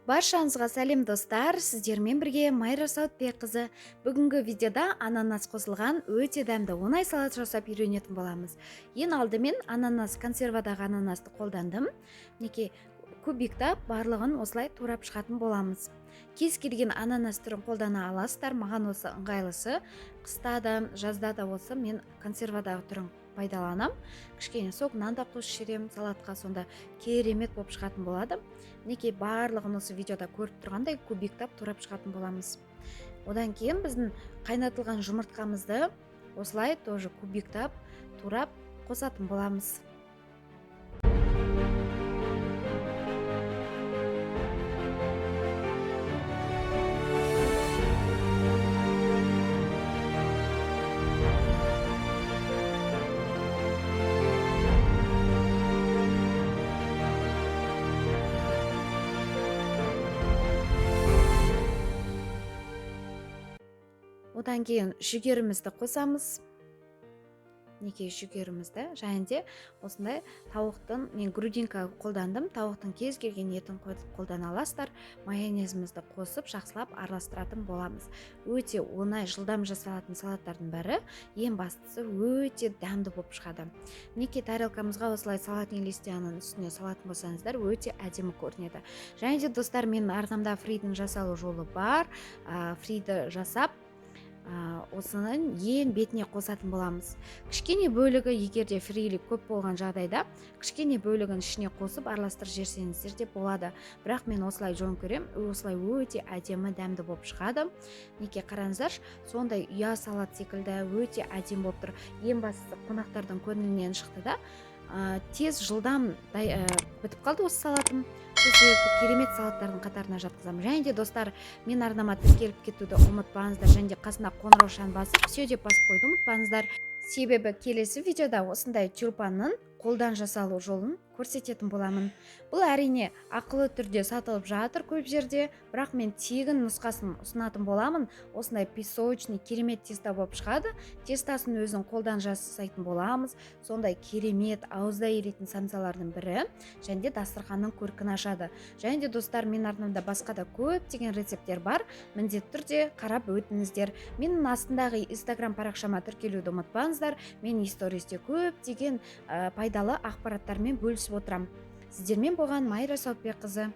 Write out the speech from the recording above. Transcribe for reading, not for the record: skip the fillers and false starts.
Баршаңызға сәлем достар, сіздермен бірге Майра Сауытбек қызы. Бүгінгі видеода ананас қосылған өте дәмді оңай салат жасап үйренетін боламыз. Ең алдымен ананас, консервадағы ананасты қолдандым. Мінекей кубиктап барлығын осылай турап шығатын боламыз. Кез келген ананас түрін қолдана аласыздар, маған осы ыңғайлысы. Қыста да, жазда да осы мен консервадағы түрін пайдаланам. Кішкене согынан да қосып жіберем, салатқа сонда керемет болып шығатын болады. Мінекей барлығын осы видеода көріп тұрғандай кубиктап турап шығатын боламыз. Одан кейін біздің қайнатылған жұмыртқамызды осылай тоже кубиктап турап қосатын боламыз. Одан кейін жүгерімізді қосамыз. Неке жүгерімізді және де осындай тауықтың, мен грудинка қолдандым, тауықтың кез келген етін қолдана аласыздар. Майонезімізді қосып жақсылап араластыратын боламыз. Өте оңай, жылдам жасалатын салаттардың бірі, ең бастысы өте дәмді болып шығады. Неке тарелкамызға осылай салатный листьяның үстіне салатын болсаңыздар, өте әдемі көрінеді. Және де достар, менің арнамда фридің жасалу жолы бар. Фриді жасап осының ең бетіне қосатын боламыз. Кішкене бөлігі, егерде фрилік көп болған жағдайда, кішкене бөлігін ішіне қосып араластырып жіберсеңіздер де болады. Бірақ мен осылай жөн көрем, осылай өте әдемі дәмді болып шығады. Неке қараңыздар, сондай ұя салат секілді өте әдемі болып тұр. Ең бастысы қонақтардың көңілінен шықты да, тез жылдам бітіп қалды осы салатым. Керемет салаттардың қатарына жатқызамын. Және де достар, мен арнама тіркеліп кетуді ұмытпаңыздар, және де қасына қоңырау шағын басып, все деп басып қойды ұмытпаңыздар. Себебі келесі видеода осындай тюльпанның қолдан жасалу жолын көрсететін боламын. Бұл әрине ақылы түрде сатылып жатыр көп жерде, бірақ мен тегін нұсқасын ұсынатын боламын. Осындай песочный керемет теста болып шығады. Тестасын өзін қолдан жасайтын боламыз. Сондай керемет ауызда еритін самсалардың бірі, және де дастарханның көркін ашады. Және де достар, мен арнамда басқа да көптеген рецепттер бар. Міндетті түрде қарап өтіңіздер. Менің астындағы Instagram парақшама тіркелуді ұмытпаңыздар. Мен истористе көптеген пайдалы ақпараттармен бөлісіп отырам. Сіздермен болған Майра Сауытбек қызы.